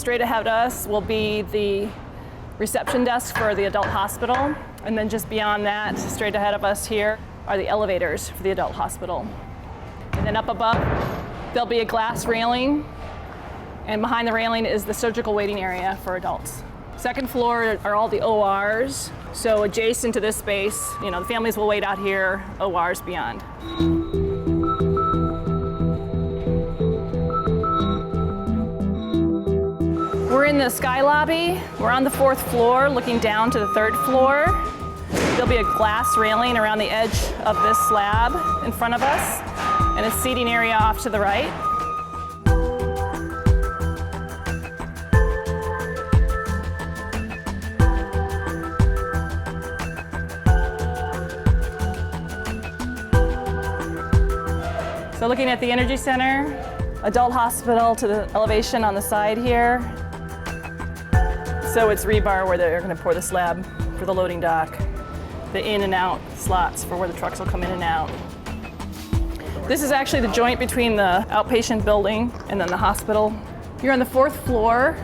Straight ahead of us will be the reception desk for the adult hospital. And then just beyond that, straight ahead of us here, are the elevators for the adult hospital. And then up above, there'll be a glass railing. And behind the railing is the surgical waiting area for adults. Second floor are all the ORs. So adjacent to this space, the families will wait out here, ORs beyond. We're in the sky lobby. We're on the 4th floor, looking down to the 3rd floor. There'll be a glass railing around the edge of this slab in front of us, and a seating area off to the right. So looking at the Energy Center, adult hospital to the elevation on the side here. So it's rebar where they're going to pour the slab for the loading dock. The in and out slots for where the trucks will come in and out. This is actually the joint between the outpatient building and then the hospital. You're on the 4th floor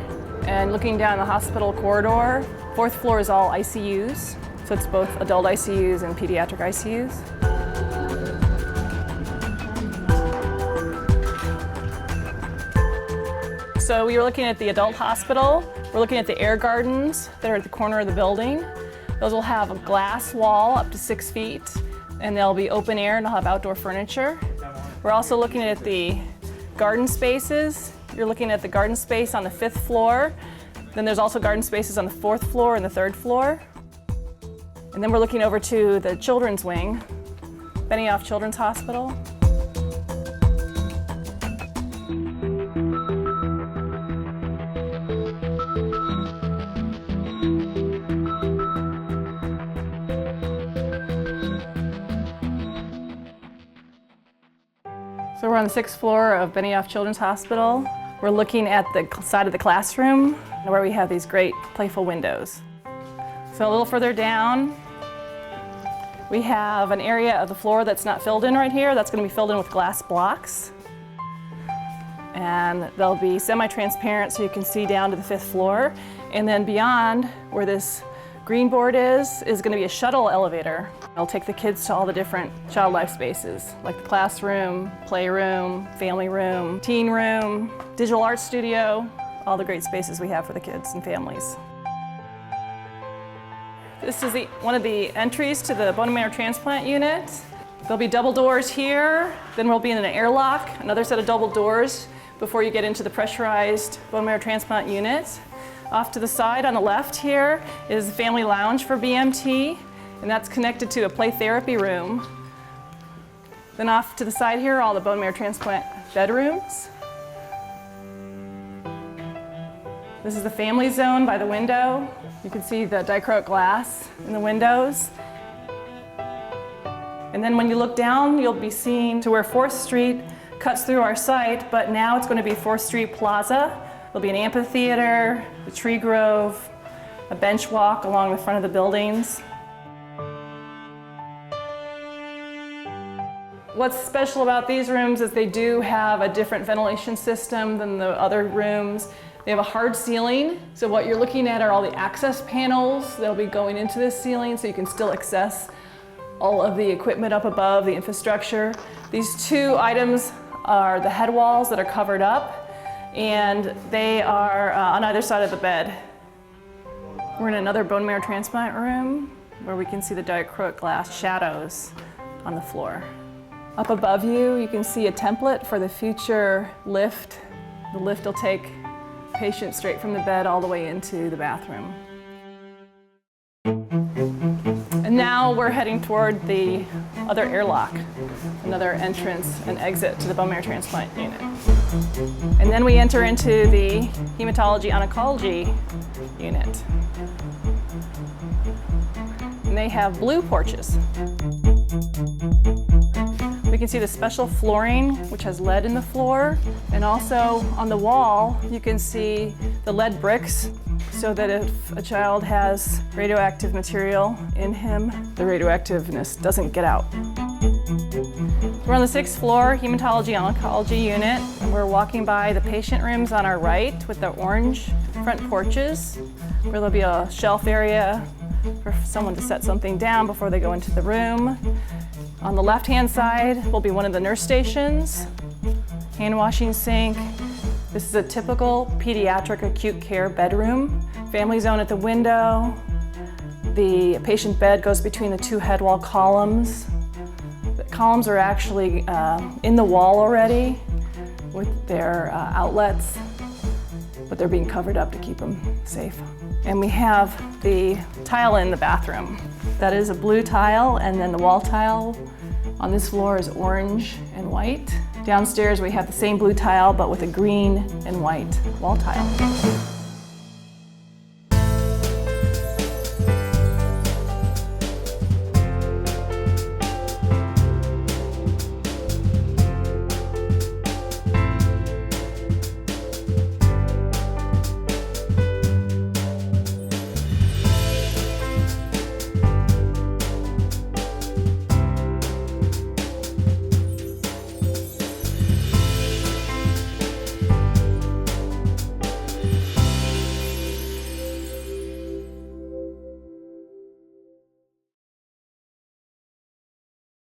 and looking down the hospital corridor. 4th floor is all ICUs. So it's both adult ICUs and pediatric ICUs. So we were looking at the adult hospital. We're looking at the air gardens that are at the corner of the building. Those will have a glass wall up to 6 feet, and they'll be open air and they'll have outdoor furniture. We're also looking at the garden spaces. You're looking at the garden space on the 5th floor. Then there's also garden spaces on the 4th floor and the 3rd floor. And then we're looking over to the children's wing, Benioff Children's Hospital. So we're on the 6th floor of Benioff Children's Hospital. We're looking at the side of the classroom where we have these great playful windows. So a little further down, we have an area of the floor that's not filled in right here. That's going to be filled in with glass blocks. And they'll be semi-transparent so you can see down to the 5th floor. And then beyond where this green board is going to be a shuttle elevator. It'll take the kids to all the different child life spaces, like the classroom, playroom, family room, teen room, digital art studio, all the great spaces we have for the kids and families. This is one of the entries to the bone marrow transplant unit. There'll be double doors here, then we'll be in an airlock, another set of double doors before you get into the pressurized bone marrow transplant unit. Off to the side on the left here is the family lounge for BMT, and that's connected to a play therapy room. Then off to the side here, all the bone marrow transplant bedrooms. This is the family zone by the window. You can see the dichroic glass in the windows. And then when you look down, you'll be seeing to where 4th Street cuts through our site, but now it's going to be 4th Street Plaza. There'll be an amphitheater, a tree grove, a bench walk along the front of the buildings. What's special about these rooms is they do have a different ventilation system than the other rooms. They have a hard ceiling, so what you're looking at are all the access panels that'll be going into this ceiling so you can still access all of the equipment up above, the infrastructure. These 2 items are the head walls that are covered up, and they are on either side of the bed. We're in another bone marrow transplant room where we can see the dichroic glass shadows on the floor. Up above you, you can see a template for the future lift. The lift will take patients straight from the bed all the way into the bathroom. And now we're heading toward the other airlock, another entrance and exit to the bone marrow transplant unit. And then we enter into the Hematology oncology unit. And they have blue porches. We can see the special flooring, which has lead in the floor. And also on the wall, you can see the lead bricks, so that if a child has radioactive material in him, the radioactiveness doesn't get out. We're on the 6th floor, Hematology Oncology unit, and we're walking by the patient rooms on our right with the orange front porches, where there'll be a shelf area for someone to set something down before they go into the room. On the left-hand side will be one of the nurse stations, hand washing sink. This is a typical pediatric acute care bedroom. Family zone at the window. The patient bed goes between the two head wall columns. The columns are actually in the wall already with their outlets, but they're being covered up to keep them safe. And we have the tile in the bathroom. That is a blue tile, and then the wall tile on this floor is orange and white. Downstairs we have the same blue tile, but with a green and white wall tile.